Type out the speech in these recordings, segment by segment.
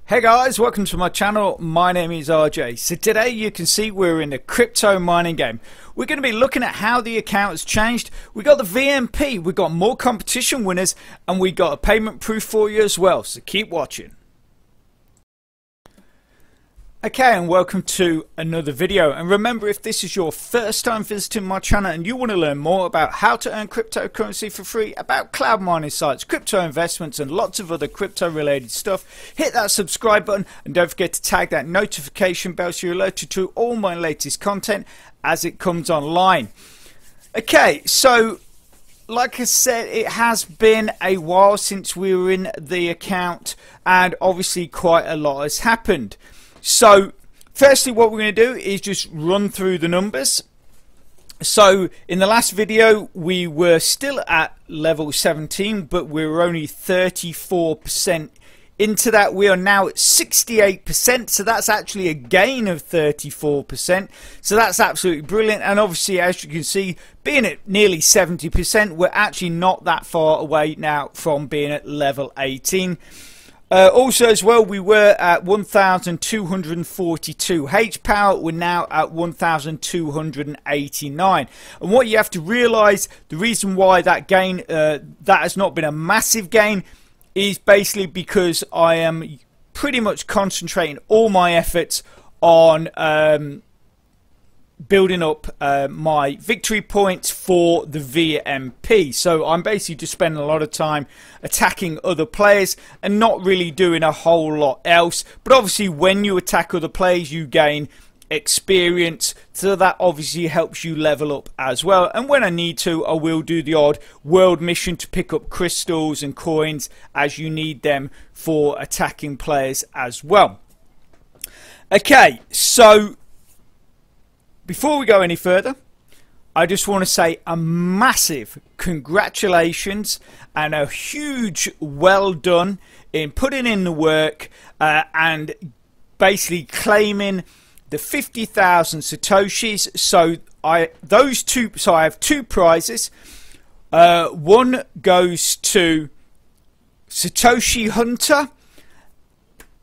Hey guys, welcome to my channel. My name is RJ. So today you can see we're in the crypto mining game. We're going to be looking at how the account has changed. We got the VMP, we got more competition winners, and we got a payment proof for you as well. So keep watching. Okay, and welcome to another video. And remember, if this is your first time visiting my channel and you want to learn more about how to earn cryptocurrency for free, about cloud mining sites, crypto investments and lots of other crypto related stuff, hit that subscribe button and don't forget to tag that notification bell so you're alerted to all my latest content as it comes online. Okay, so like I said, it has been a while since we were in the account and obviously quite a lot has happened. So firstly, what we're going to do is just run through the numbers. So in the last video we were still at level 17, but we were only 34% into that. We are now at 68%, so that's actually a gain of 34%, so that's absolutely brilliant. And obviously, as you can see, being at nearly 70%, we're actually not that far away now from being at level 18. Also as well, we were at 1,242 H power. We're now at 1,289. And what you have to realize, the reason why that gain, that has not been a massive gain, is basically because I am pretty much concentrating all my efforts on building up my victory points for the VMP. So I'm basically just spending a lot of time attacking other players and not really doing a whole lot else. But obviously when you attack other players you gain experience, so that obviously helps you level up as well. And when I need to, I will do the odd world mission to pick up crystals and coins as you need them for attacking players as well. Okay, so before we go any further, I just want to say a massive congratulations and a huge well done in putting in the work and basically claiming the 50,000 Satoshis. So I have two prizes. One goes to Satoshi Hunter.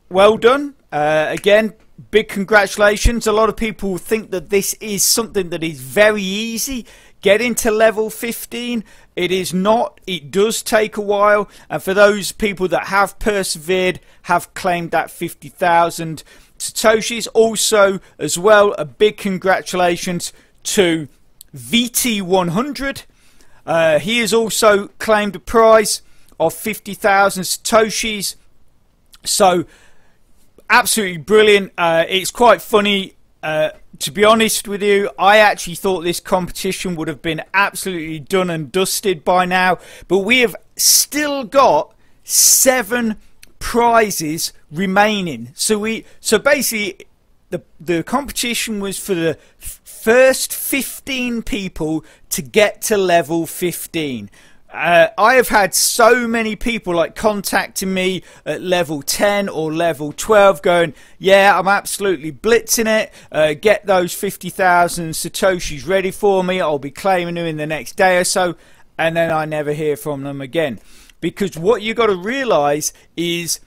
Well done. Again, big congratulations. A lot of people think that this is something that is very easy. Getting to level 15, it is not. It does take a while, and for those people that have persevered, have claimed that 50,000 Satoshis. Also as well, a big congratulations to VT100. He has also claimed a prize of 50,000 Satoshis. So absolutely brilliant. It's quite funny, to be honest with you. I actually thought this competition would have been absolutely done and dusted by now, but we have still got 7 prizes remaining. So basically the competition was for the first 15 people to get to level 15. I have had so many people like contacting me at level 10 or level 12 going, yeah, I'm absolutely blitzing it, get those 50,000 Satoshis ready for me, I'll be claiming them in the next day or so, and then I never hear from them again. Because what you got to realize is,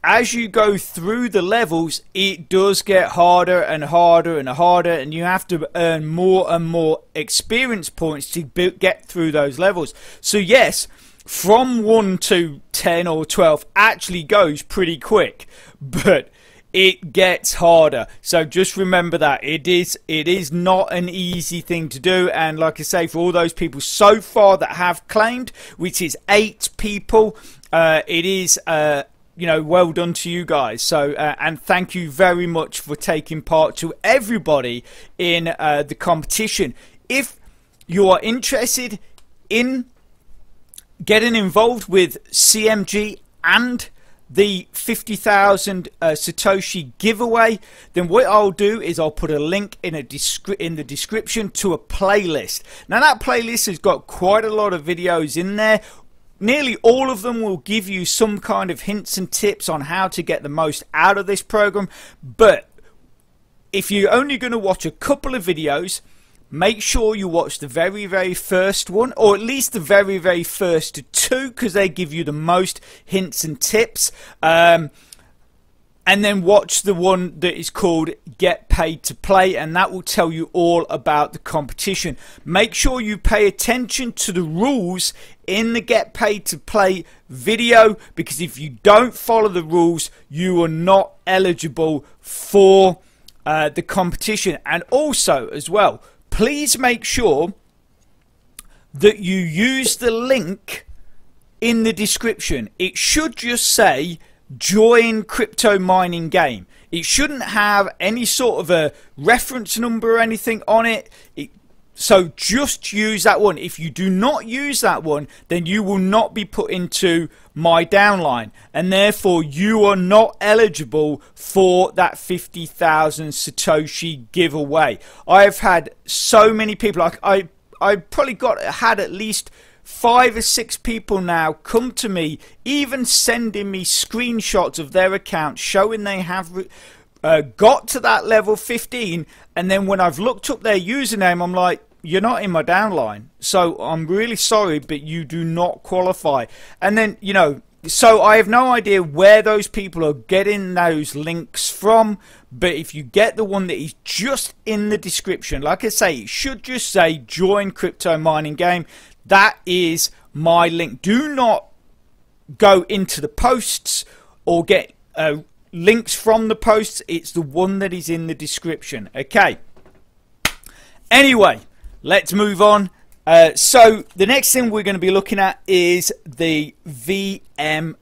as you go through the levels, it does get harder and harder and harder, and you have to earn more and more experience points to get through those levels. So yes, from 1 to 10 or 12 actually goes pretty quick, but it gets harder. So just remember that it is not an easy thing to do. And like I say, for all those people so far that have claimed, which is 8 people, it is you know, well done to you guys. So and thank you very much for taking part, to everybody in the competition. If you are interested in getting involved with CMG and the 50,000 Satoshi giveaway, then what I'll do is I'll put a link in the description to a playlist. Now that playlist has got quite a lot of videos in there. Nearly all of them will give you some kind of hints and tips on how to get the most out of this program. But if you're only going to watch a couple of videos, make sure you watch the very first one, or at least the very first 2, because they give you the most hints and tips. and then watch the one that is called Get Paid to Play, and that will tell you all about the competition. Make sure you pay attention to the rules in the Get Paid to Play video, because if you don't follow the rules, you are not eligible for the competition. And also as well, please make sure that you use the link in the description. It should just say join crypto mining game. It shouldn't have any sort of a reference number or anything on it. So just use that one. If you do not use that one, then you will not be put into my downline, and therefore you are not eligible for that 50,000 Satoshi giveaway. I have had so many people, like I probably had at least 5 or 6 people now come to me, even sending me screenshots of their account showing they have got to that level 15, and then when I've looked up their username, I'm like, you're not in my downline, so I'm really sorry, but you do not qualify. And then, you know, so I have no idea where those people are getting those links from, but if you get the one that is just in the description, like I say, it should just say join crypto mining game. That is my link. Do not go into the posts or get links from the posts. It's the one that is in the description. Okay. Anyway, let's move on. So the next thing we're going to be looking at is the VMP.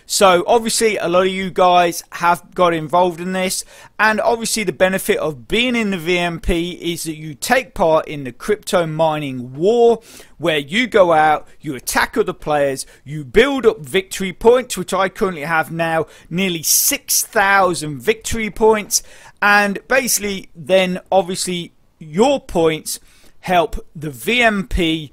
So obviously a lot of you guys have got involved in this, and obviously the benefit of being in the VMP is that you take part in the crypto mining war, where you go out, you attack other players, you build up victory points, which I currently have now nearly 6,000 victory points, and basically then obviously your points help the VMP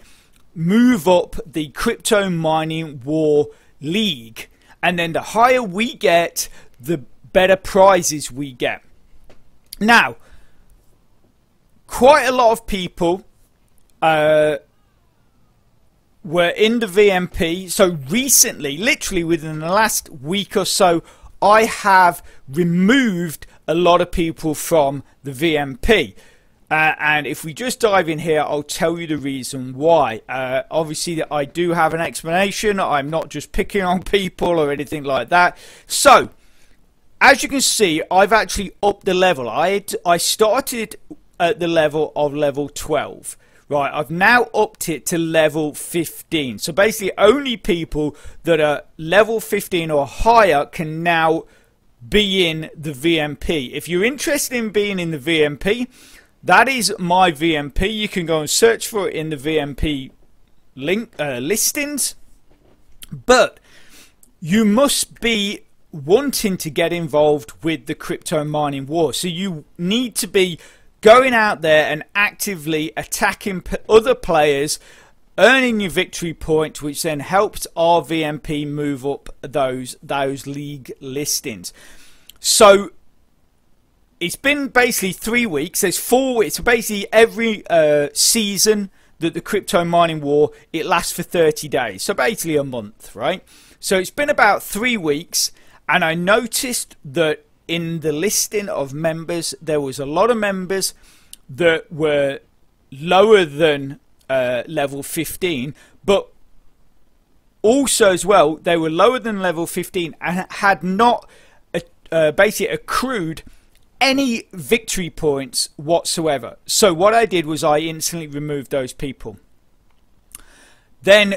move up the crypto mining war league, and then the higher we get, the better prizes we get. Now, quite a lot of people were in the VMP. So recently, literally within the last week or so, I have removed a lot of people from the VMP. And if we just dive in here, I'll tell you the reason why. Obviously, I do have an explanation. I'm not just picking on people or anything like that. So, as you can see, I've actually upped the level. I started at the level of level 12. Right, I've now upped it to level 15. So basically, only people that are level 15 or higher can now be in the VMP. If you're interested in being in the VMP, that is my VMP. You can go and search for it in the VMP link listings. But you must be wanting to get involved with the crypto mining war. So you need to be going out there and actively attacking other players, earning your victory points, which then helps our VMP move up those league listings. So it's been basically 3 weeks. There's 4 weeks. So basically every season that the crypto mining war, it lasts for 30 days. So basically a month, right? So it's been about 3 weeks, and I noticed that in the listing of members, there was a lot of members that were lower than level 15, but also as well, they were lower than level 15 and had not basically accrued any victory points whatsoever. So what I did was I instantly removed those people. Then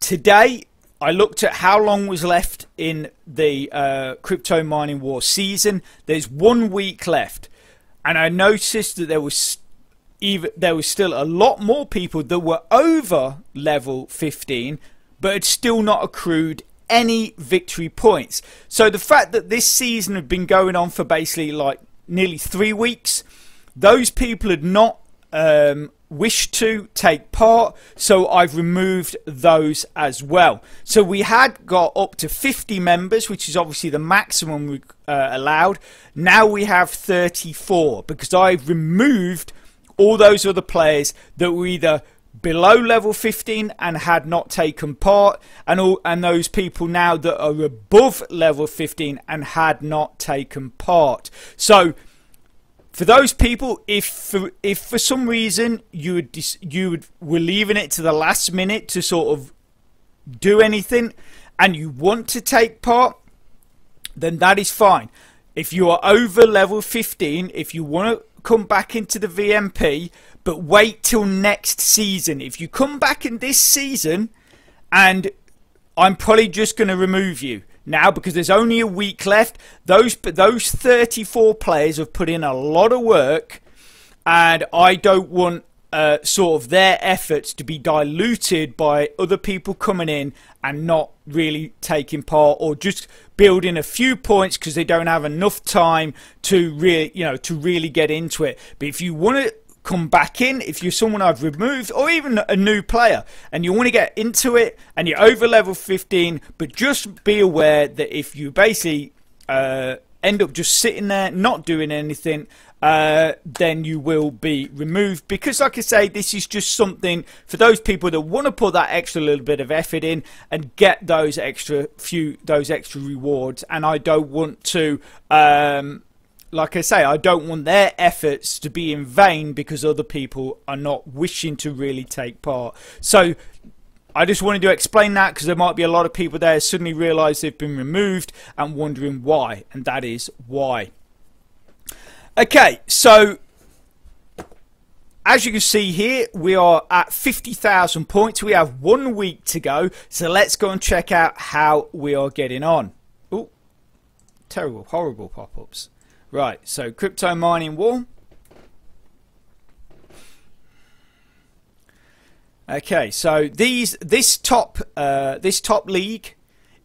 today I looked at how long was left in the crypto mining war season. There's 1 week left, and I noticed that there was still a lot more people that were over level 15 but had still not accrued any victory points. So the fact that this season had been going on for basically like nearly 3 weeks, those people had not wished to take part, so I've removed those as well. So we had got up to 50 members, which is obviously the maximum we allowed. Now we have 34 because I've removed all those other players that were either below level 15 and had not taken part, and those people now that are above level 15 and had not taken part. So for those people, if for some reason you were leaving it to the last minute to sort of do anything and you want to take part, then that is fine. If you are over level 15, if you want to come back into the VMP, but wait till next season. If you come back in this season, and I'm probably just going to remove you now because there's only a week left. Those 34 players have put in a lot of work, and I don't want sort of their efforts to be diluted by other people coming in and not really taking part, or just building a few points because they don't have enough time to really get into it. But if you want to come back in, if you're someone I've removed, or even a new player, and you want to get into it and you're over level 15, but just be aware that if you basically end up just sitting there not doing anything, then you will be removed, because like I say, this is just something for those people that want to put that extra little bit of effort in and get those extra rewards. And I don't want to like I say, I don't want their efforts to be in vain because other people are not wishing to really take part. So I just wanted to explain that, because there might be a lot of people there suddenly realise they've been removed and wondering why, and that is why. Okay, so as you can see here, we are at 50,000 points. We have 1 week to go, so let's go and check out how we are getting on. Oh, terrible, horrible pop-ups. Right, so crypto mining war. Okay, so this top league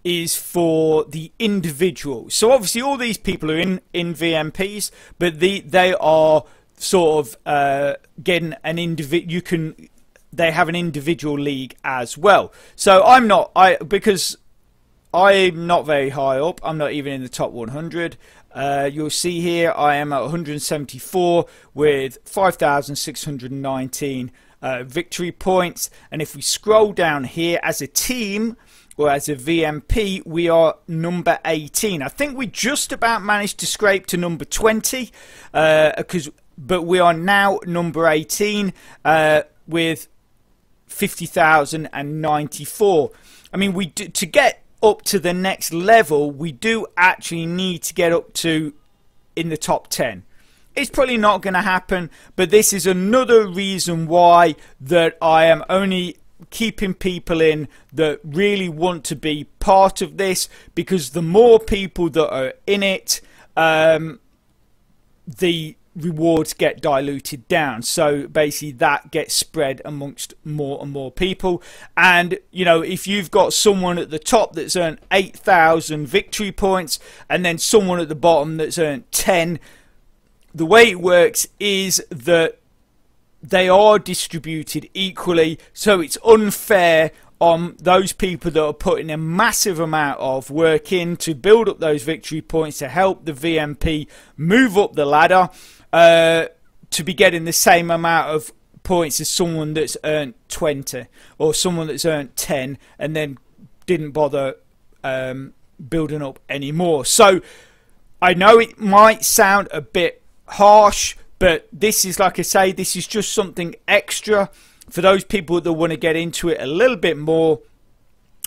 is for the individual. So obviously all these people are in VMPs, but they are sort of getting an individual. They have an individual league as well. So because I'm not very high up. I'm not even in the top 100. You'll see here I am at 174 with 5,619 victory points. And if we scroll down here as a team or as a VMP, we are number 18. I think we just about managed to scrape to number 20, but we are now number 18 with 50,094. I mean, to get up to the next level, we do actually need to get up to in the top 10. It's probably not going to happen, but this is another reason why that I am only keeping people in that really want to be part of this, because the more people that are in it, the rewards get diluted down. So basically that gets spread amongst more and more people. And you know, if you've got someone at the top that's earned 8,000 victory points and then someone at the bottom that's earned 10, the way it works is that they are distributed equally, so it's unfair on those people that are putting a massive amount of work in to build up those victory points to help the VMP move up the ladder, to be getting the same amount of points as someone that's earned 20 or someone that's earned 10 and then didn't bother building up anymore. So I know it might sound a bit harsh, but this is, like I say, this is just something extra for those people that want to get into it a little bit more,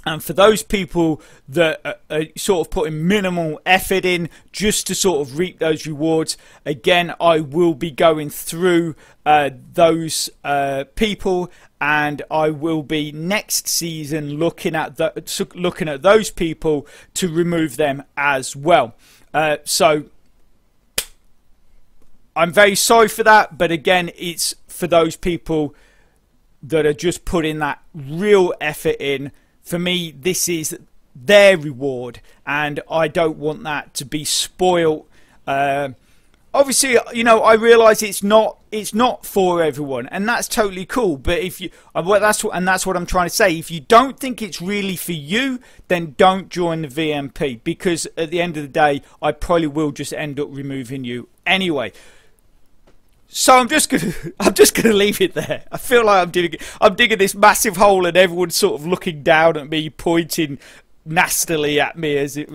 and for those people that are sort of putting minimal effort in just to sort of reap those rewards. Again, I will be going through those people, and I will be next season looking at those people to remove them as well. So I'm very sorry for that, but again, it's for those people that are just putting that real effort in. For me, this is their reward, and I don't want that to be spoiled. Obviously, you know, I realise it's not for everyone, and that's totally cool. But if you, that's what I'm trying to say. If you don't think it's really for you, then don't join the VMP, because at the end of the day, I probably will just end up removing you anyway. So I'm just gonna leave it there. I feel like I'm digging this massive hole, and everyone's sort of looking down at me, pointing nastily at me as if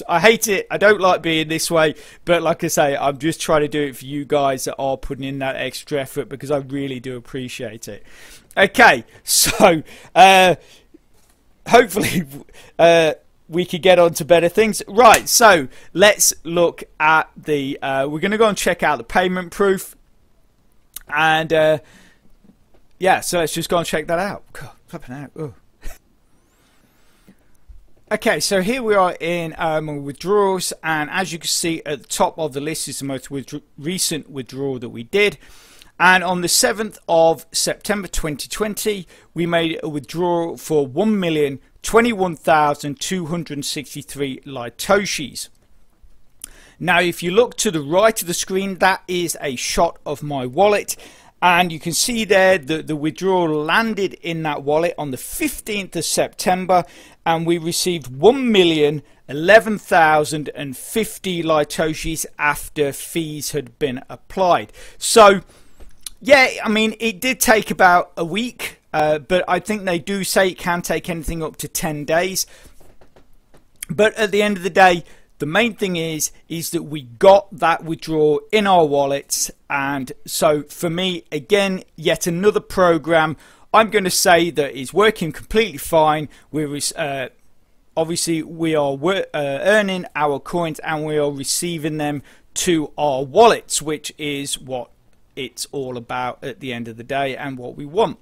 I hate it. I don't like being this way, but like I say, I'm just trying to do it for you guys that are putting in that extra effort, because I really do appreciate it. Okay, so hopefully we could get on to better things. Right, so let's look at the we're going to go and check out the payment proof, and yeah, so let's just go and check that out. God, flipping out. Oh. Okay, so here we are in withdrawals, and as you can see at the top of the list is the most recent withdrawal that we did. And on the 7th of September 2020, we made a withdrawal for 1,021,263 Litoshis. Now, if you look to the right of the screen, that is a shot of my wallet. And you can see there that the withdrawal landed in that wallet on the 15th of September, and we received 1,011,050 Litoshis after fees had been applied. So, yeah, I mean, it did take about a week, but I think they do say it can take anything up to 10 days. But at the end of the day, the main thing is that we got that withdrawal in our wallets. And so for me, again, yet another program, I'm going to say that is working completely fine. Obviously we are earning our coins, and we are receiving them to our wallets, which is what it's all about at the end of the day, and what we want.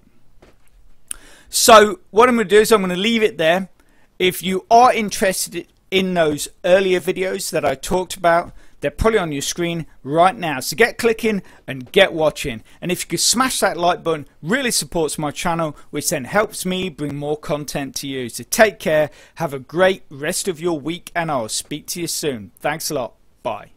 So what I'm going to do is I'm going to leave it there. If you are interested in those earlier videos that I talked about, they're probably on your screen right now, so get clicking and get watching. And if you could smash that like button, really supports my channel, which then helps me bring more content to you. So take care, have a great rest of your week, and I'll speak to you soon. Thanks a lot. Bye.